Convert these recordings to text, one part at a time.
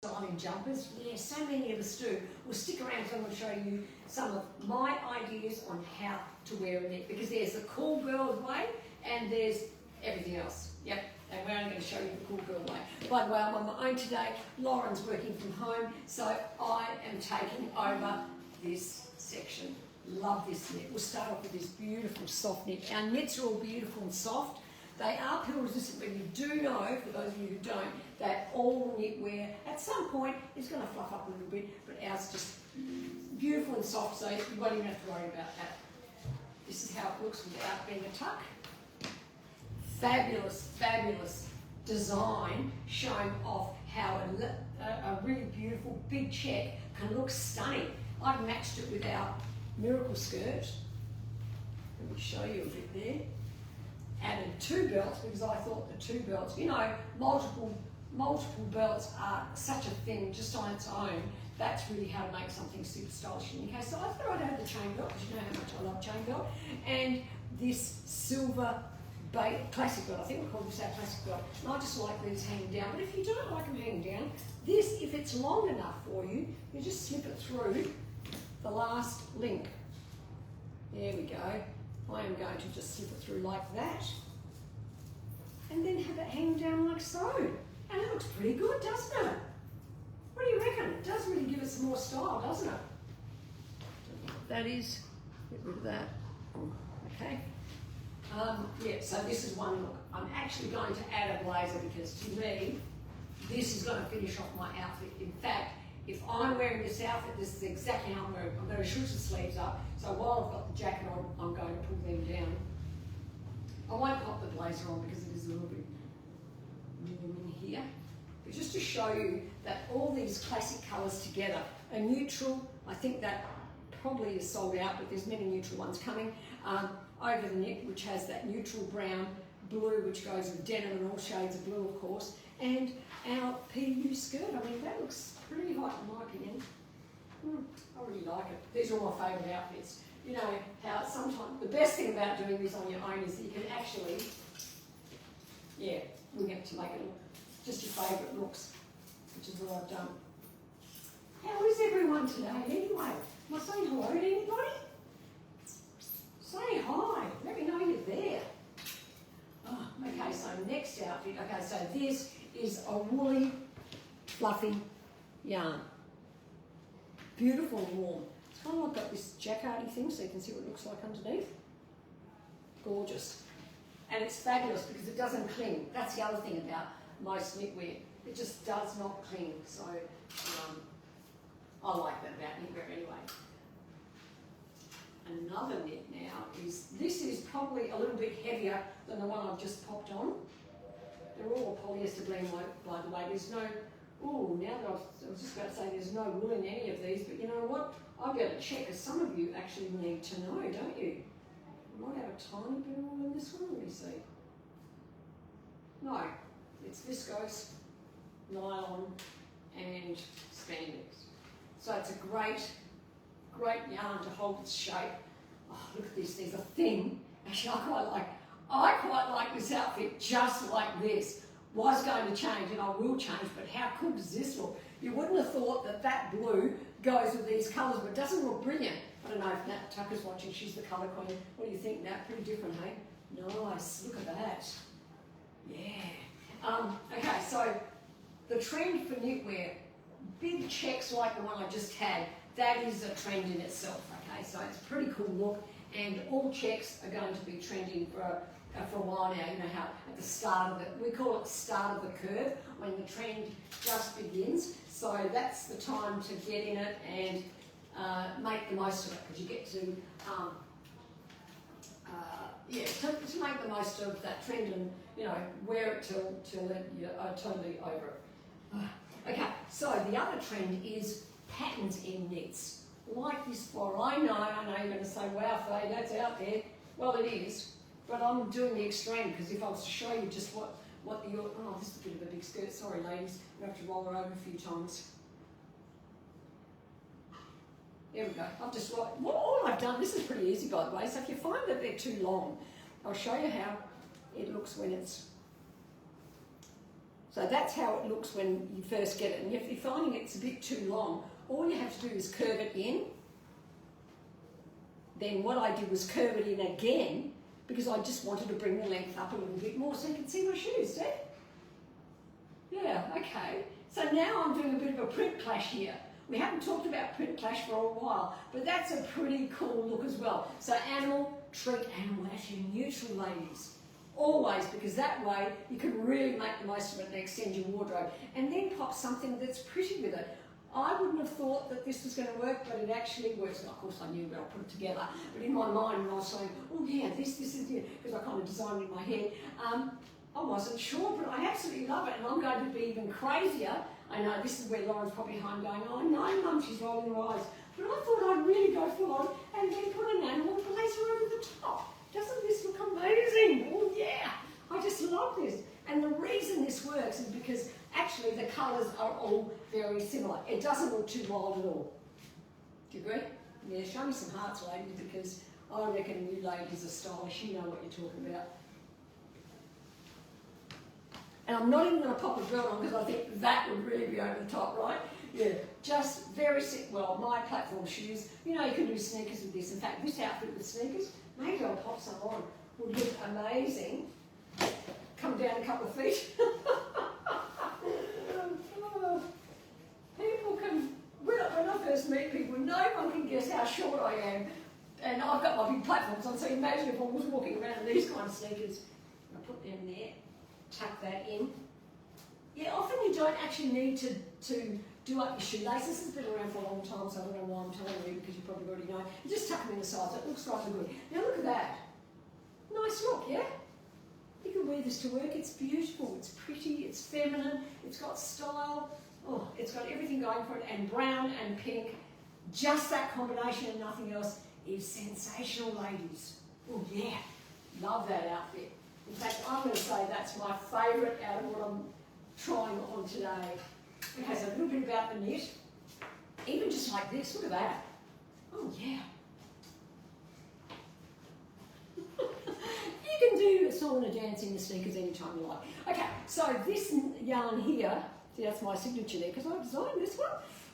styling jumpers. Yeah, so many of us do. We'll stick around because I'm going to show you some of my ideas on how to wear a knit, because there's the cool girl's way and there's everything else. Yep, and we're only going to show you the cool girl way. By the way, I'm on my own today. Lauren's working from home, so I am taking over this section. Love this knit. We'll start off with this beautiful soft knit. Our knits are all beautiful and soft. They are pill resistant, but you do know, for those of you who don't, that all knitwear at some point is going to fluff up a little bit, but ours is just beautiful and soft, so you won't even have to worry about that. This is how it looks without being a tuck. Fabulous, fabulous design showing off how a really beautiful big check can look stunning. I've matched it with our miracle skirt. Let me show you a bit there. Added 2 belts because I thought the 2 belts, you know, multiple belts are such a thing just on its own. That's really how to make something super stylish. Okay, so I thought I'd add the chain belt because you know how much I love chain belt, and this silver classic belt. I think we call this our classic belt. And I just like these hanging down, but if you don't like them hanging down, this, if it's long enough for you, you just slip it through the last link. There we go. I am going to just slip it through like that, and then have it hang down like so. And it looks pretty good, doesn't it? What do you reckon? It does really give us some more style, doesn't it? Don't know what that is. Get rid of that. Okay. Yeah, so this is one look. I'm actually going to add a blazer because to me, this is going to finish off my outfit. In fact, if I'm wearing this outfit, this is exactly how I'm wearing it. I'm going to shoot the sleeves up, so while I've got the jacket on, I'm going to pull them down. I won't pop the blazer on because it is a little bit in here. But just to show you that all these classic colours together, a neutral, I think that probably is sold out, but there's many neutral ones coming, over the knit, which has that neutral brown, blue, which goes with denim and all shades of blue, of course, and our PU skirt. I mean, that looks pretty hot in my opinion. I really like it. These are all my favourite outfits. You know how sometimes the best thing about doing this on your own is that you can actually, yeah, wing it to make it look just your favourite looks, which is what I've done. How is everyone today anyway? Am I saying hello to anybody? Say hi. Let me know you're there. Oh, okay, so next outfit. Okay, so this is a woolly, fluffy yarn. Beautiful and warm. It's kind of like got this jacquardy thing, so you can see what it looks like underneath. Gorgeous. And it's fabulous because it doesn't cling. That's the other thing about most knitwear. It just does not cling. So I like that about knitwear anyway. Another knit now is, this is probably a little bit heavier than the one I've just popped on. They're all polyester blend, by the way. There's no, oh, now that I was just about to say there's no wool in any of these, but you know what? I've got to check, because some of you actually need to know, don't you? I might have a tiny bit of wool in this one, let me see. No, it's viscose, nylon, and spandex. So it's a great yarn to hold its shape. Oh, look at this, there's a thing. Actually, I quite like this outfit just like this. Was going to change, and I will change, but how cool does this look? You wouldn't have thought that that blue goes with these colours, but it doesn't look brilliant. I don't know if Nat Tucker's watching, she's the colour queen. What do you think, Nat? Pretty different, hey? Nice, look at that. Yeah. Okay, so the trend for knitwear, big checks like the one I just had, that is a trend in itself, okay? So it's a pretty cool look, and all checks are going to be trending for a while now. You know how at the start of it, we call it start of the curve, when the trend just begins. So that's the time to get in it and make the most of it, because you get to, to make the most of that trend and, you know, wear it till you're totally over it. Okay, so the other trend is patterns in knits, like this floral. I know you're going to say, wow, Faye, that's out there. Well, it is, but I'm doing the extreme, because if I was to show you just what the, oh, this is a bit of a big skirt, sorry ladies, we have to roll her over a few times. There we go. I've just, all I've done, this is pretty easy by the way, so if you find that they're too long, I'll show you how it looks when it's So that's how it looks when you first get it. And if you're finding it's a bit too long, all you have to do is curve it in. Then what I did was curve it in again because I just wanted to bring the length up a little bit more so you can see my shoes, see? Yeah, okay. So now I'm doing a bit of a print clash here. We haven't talked about print clash for a while, but that's a pretty cool look as well. So animal, treat animal as your neutral, ladies. Always, because that way you can really make the most of it and extend your wardrobe. And then pop something that's pretty with it. I wouldn't have thought that this was going to work, but it actually works. And of course, I knew I'll put it together. But in my mind, when I was saying, oh yeah, this is it, because I kind of designed it in my head, I wasn't sure, but I absolutely love it. And I'm going to be even crazier. I know this is where Lauren's probably home going, oh no, Mum, she's rolling her eyes. But I thought I'd really go full on and then put an animal and place her over the top. Doesn't this look amazing? Oh yeah, I just love this. And the reason this works is because actually the colours are all very similar. It doesn't look too wild at all. Do you agree? Yeah, show me some hearts, ladies, because I reckon you ladies are stylish. You know what you're talking about. And I'm not even going to pop a belt on because I think that would really be over the top, right? Yeah, just very well, my platform shoes. You know, you can do sneakers with this. In fact, this outfit with sneakers, maybe I'll pop some on. Would look amazing. Come down a couple of feet. People can, when I first meet people, no one can guess how short I am. And I've got my big platforms on, so imagine if I was walking around in these kind of sneakers. I put them there, tuck that in. Yeah, often you don't actually need to do up your shoelaces. This has been around for a long time, so I don't know why I'm telling you, because you probably already know. You just tuck them in the sides. It looks rather good. Now look at that. Nice look, yeah? You can wear this to work. It's beautiful. It's pretty. It's feminine. It's got style. Oh, it's got everything going for it. And brown and pink. Just that combination and nothing else is sensational, ladies. Oh, yeah. Love that outfit. In fact, I'm going to say that's my favourite out of what I'm trying on today. Okay, so a little bit about the knit. Even just like this, look at that. Oh, yeah. You can do a song and a dance in the sneakers anytime you like. Okay, so this yarn here, see that's my signature there, because I designed this one.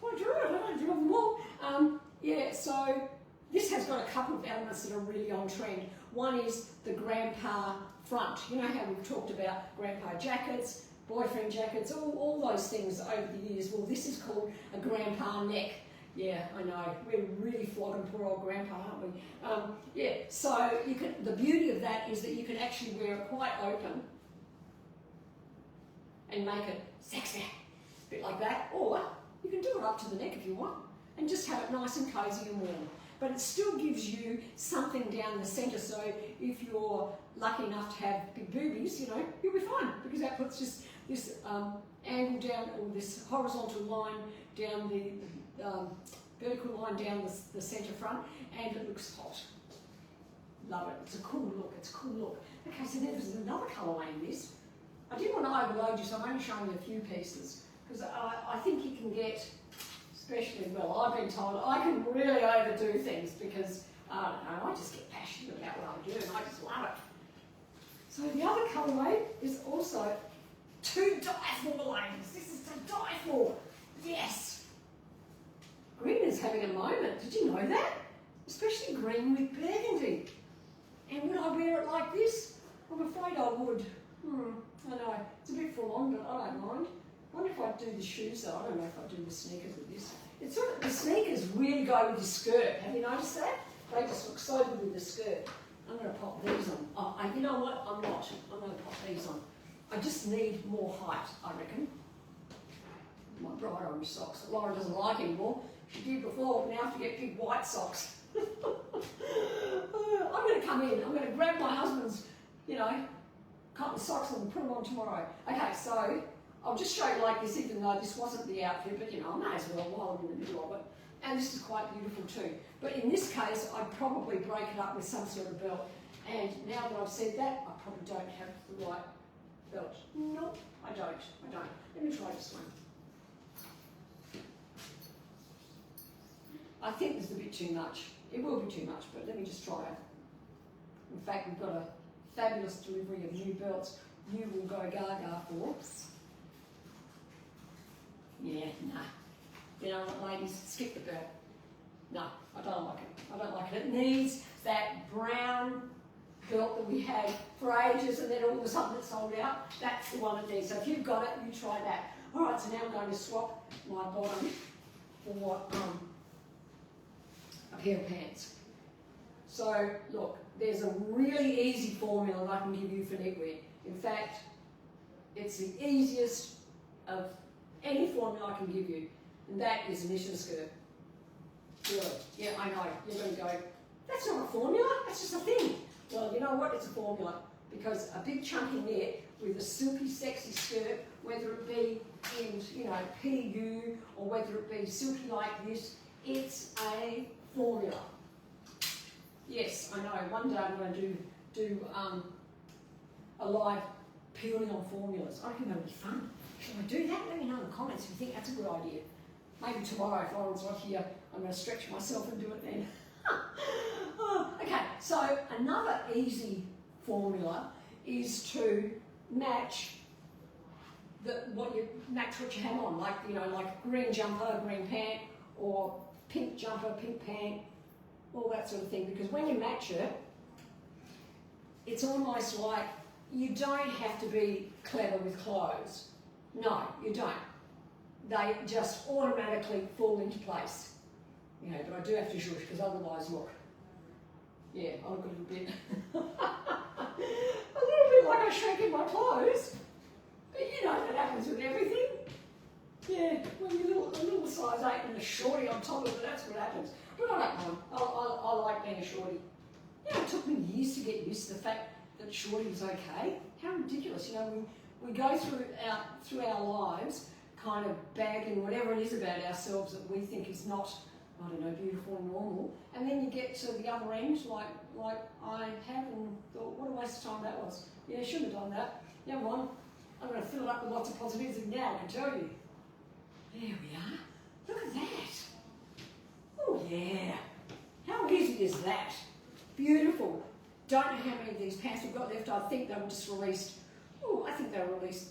I drew it, I don't draw them all. Yeah, so this has got a couple of elements that are really on trend. One is the grandpa front. You know how we've talked about grandpa jackets, boyfriend jackets, all those things over the years. Well, this is called a grandpa neck. Yeah, I know. We're really flogging poor old grandpa, aren't we? Yeah, so you can. The beauty of that is that you can actually wear it quite open and make it sexy, a bit like that. Or you can do it up to the neck if you want and just have it nice and cosy and warm. But it still gives you something down the centre, so if you're lucky enough to have big boobies, you know, you'll be fine, because that puts just this angle down, or this horizontal line down the vertical line down the centre front, and it looks hot. Love it. It's a cool look. It's a cool look. Okay, so there's another colourway in this. I didn't want to overload you, so I'm only showing you a few pieces, because I think you can get, especially, well, I've been told I can really overdo things because, I don't know, I just get passionate about what I do and I just love it. So the other colourway is also to die for, ladies. This is to die for. Yes. Green is having a moment. Did you know that? Especially green with burgundy. And would I wear it like this? I'm afraid I would. I know. It's a bit full on, but I don't mind. I wonder if I'd do the shoes though. I don't know if I'd do the sneakers with this. It's sort of, the sneakers really go with the skirt. Have you noticed that? They just look so good with the skirt. I'm going to pop these on. Oh, you know what? I'm not. I'm going to pop these on. I just need more height, I reckon. My bright orange socks that Laura doesn't like anymore. She did before, but now I have to get big white socks. I'm going to come in. I'm going to grab my husband's, you know, cotton socks and put them on tomorrow. Okay, so I'll just show you like this, even though this wasn't the outfit, but you know, I may as well while I'm in the middle of it. And this is quite beautiful too. But in this case, I'd probably break it up with some sort of belt. And now that I've said that, I probably don't have the right belt. Nope, I don't. Let me try this one. I think this is a bit too much. It will be too much, but let me just try it. In fact, we've got a fabulous delivery of new belts you will go gaga for. yeah, nah. You know what, ladies, skip the belt. No, I don't like it. I don't like it. It needs that brown belt that we had for ages and then all of a sudden it's sold out. That's the one it needs. So if you've got it, you try that. All right, so now I'm going to swap my bottom for a pair of pants. So look, there's a really easy formula that I can give you for knitwear. In fact, it's the easiest of any formula I can give you, and that is a mission skirt. Really? Yeah, I know. You're going to go, that's not a formula, that's just a thing. Well, you know what? It's a formula, because a big chunky knit with a silky, sexy skirt, whether it be in, you know, PU or whether it be silky like this, it's a formula. Yes, I know. One day I'm going to do a live peeling on formulas. I reckon that'll be fun. Should I do that? Let me know in the comments if you think that's a good idea. Maybe tomorrow, if Lauren's not here, I'm going to stretch myself and do it then. Okay, so another easy formula is to match what you have on, like, you know, like green jumper, green pant, or pink jumper, pink pant, all that sort of thing. Because when you match it, it's almost like you don't have to be clever with clothes. No, you don't. They just automatically fall into place. You know, but I do have to shush, because otherwise, look, yeah, I look a little bit, like I shrink in my clothes. But you know, that happens with everything. Yeah, when you're a little size 8 and a shorty on top of it, that's what happens. But I don't mind. I like being a shorty. You know, it took me years to get used to the fact that shorty was okay. How ridiculous. You know, we go through our lives kind of bagging whatever it is about ourselves that we think is not, I don't know, beautiful and normal. And then you get to the other end, like I have, and thought, what a waste of time that was. Yeah, I shouldn't have done that. Never mind. I'm going to fill it up with lots of positivity now, I can tell you. There we are. Look at that. Oh, yeah. How easy is that? Beautiful. Don't know how many of these pants we've got left. I think they were just released. Oh, I think they were released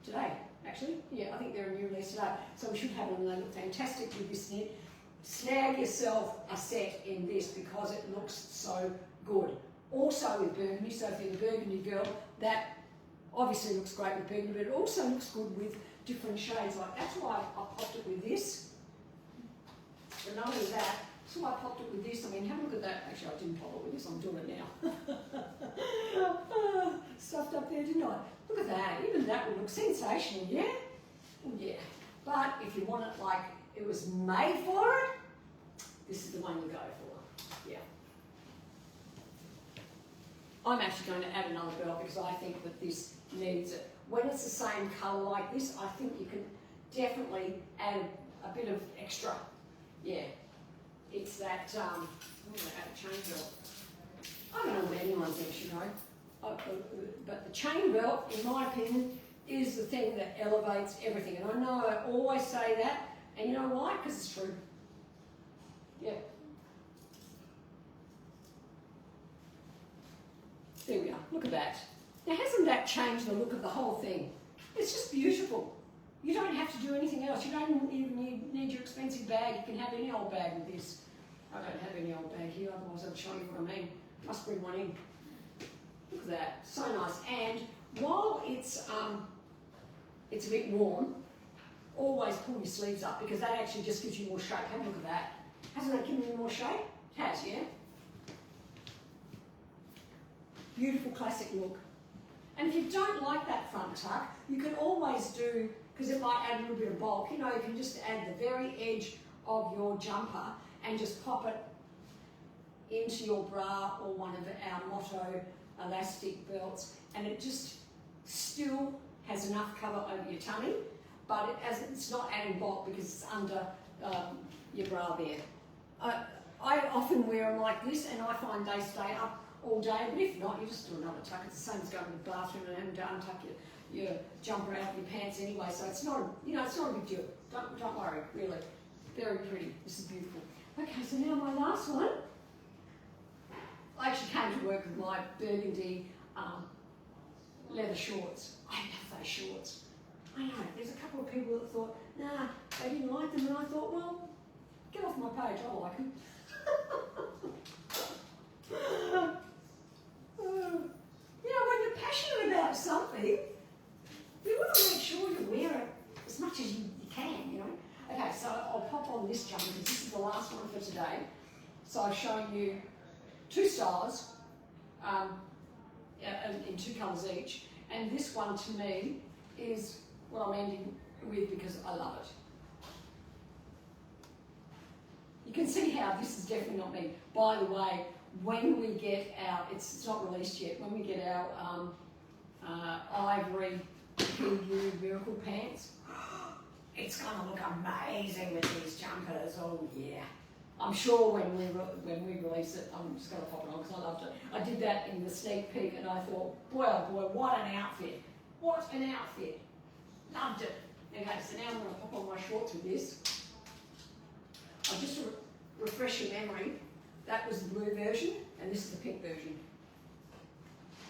today, actually. Yeah, I think they're a new release today. So we should have them, and they look fantastic with this knit. Snag yourself a set in this because it looks so good. Also with burgundy, so if you're a burgundy girl, that obviously looks great with burgundy, but it also looks good with different shades. Like, that's why I popped it with this. But not only that, so I popped it with this. I mean, have a look at that. Actually, I didn't pop it with this, I'm doing it now. Stuffed up there, didn't I? Look at that. Even that would look sensational, yeah? Oh, yeah. But if you want it like it was made for it, this is the one you go for. Yeah. I'm actually going to add another belt because I think that this needs it. When it's the same colour like this, I think you can definitely add a bit of extra. Yeah. It's that, I'm going to add a chain belt. I don't know what anyone thinks, you know. But the chain belt, in my opinion, is the thing that elevates everything. And I know I always say that, and you know why? Because it's true. Yeah. There we are. Look at that. Now, hasn't that changed the look of the whole thing? It's just beautiful. You don't have to do anything else. You don't even need your expensive bag. You can have any old bag with this. I don't have any old bag here, otherwise I'd show you what I mean. Must bring one in. Look at that. So nice. And while it's a bit warm, always pull your sleeves up because that actually just gives you more shape. Have a look at that. Hasn't that given you more shape? It has, yeah? Beautiful classic look. And if you don't like that front tuck, you can always do, because it might add a little bit of bulk, you know, you can just add the very edge of your jumper and just pop it into your bra or one of our Motto elastic belts, and it just still has enough cover over your tummy, but it's not adding bulk because it's under your bra there. I often wear them like this, and I find they stay up all day, but if not, you just do another tuck. It's the same as going to the bathroom and having to untuck your jumper out of your pants anyway, so it's not, it's not a big deal. Don't worry, really. Very pretty. This is beautiful. Okay, so now my last one. I actually came to work with my burgundy leather shorts. I love those shorts. I know, there's a couple of people that thought nah, they didn't like them, and I thought, well, get off my page, I like them. You know, when you're passionate about something, you want to make sure you wear it as much as you can, you know. Okay, so I'll pop on this jumper because this is the last one for today. So I've shown you 2 styles in 2 colours each, and this one to me is what I'm ending with because I love it. You can see how this is definitely not me. By the way, when we get our, it's not released yet, when we get our ivory PU miracle pants, it's going to look amazing with these jumpers. Oh yeah. I'm sure when we release it, I'm just going to pop it on because I loved it. I did that in the sneak peek and I thought, boy, oh boy, what an outfit. What an outfit. Loved it. Okay, so now I'm going to pop on my shorts with this. I'll just refresh your memory. That was the blue version and this is the pink version.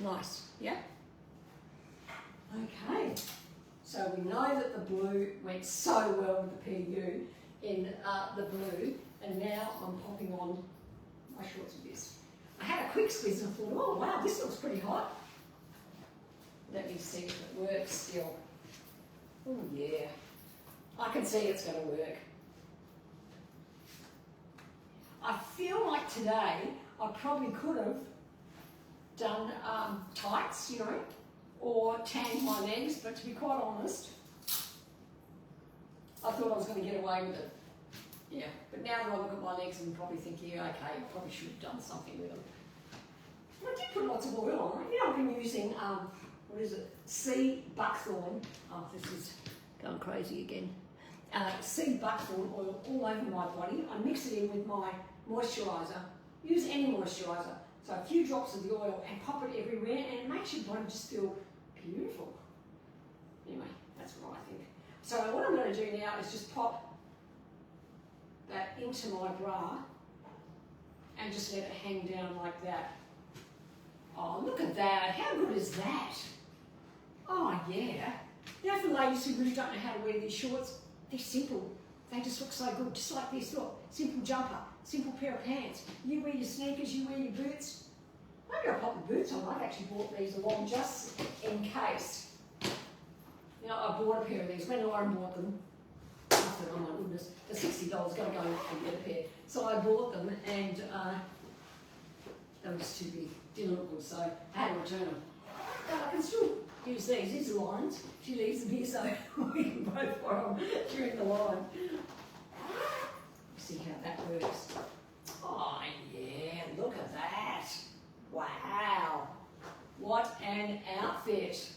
Nice, yeah? Okay, so we know that the blue went so well with the PU in the blue, and now I'm popping on my shorts with this. I had a quick squeeze and I thought, oh wow, this looks pretty hot. Let me see if it works still. Oh yeah, I can see it's going to work. I feel like today I probably could have done tights, you know, or tanned my legs, but to be quite honest, I thought I was going to get away with it. Yeah, but now that I look at my legs and probably think, yeah, okay, probably should have done something with them. I did put lots of oil on it. You know, I've been using, what is it, sea buckthorn. Oh, this is going crazy again. Sea buckthorn oil all over my body. I mix it in with my moisturiser. Use any moisturiser. So a few drops of the oil and pop it everywhere and it makes your body just feel beautiful. Anyway, that's what I think. So what I'm going to do now is just pop that into my bra and just let it hang down like that. Oh, look at that. How good is that? Oh, yeah. Now for ladies who really don't know how to wear these shorts, they're simple. They just look so good, just like this. Look, simple jumper, simple pair of pants. You wear your sneakers, you wear your boots. Maybe I'll pop the boots on. I've actually bought these along just in case. You know, I bought a pair of these. When Lauren bought them, I thought, oh my goodness, for $60, got to go and get a pair. So I bought them and they were just too big. Didn't look good, so I had to return them. But I can still use these. These are lines. She leaves them here so we can both borrow them during the line. See how that works. Oh yeah, look at that. Wow. What an outfit.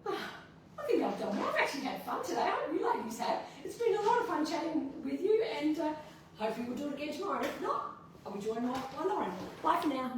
I think I've done well. I've actually had fun today. I hope you ladies have. It's been a lot of fun chatting with you and hopefully we'll do it again tomorrow. If not, I'll be joined by Lauren. Bye for now.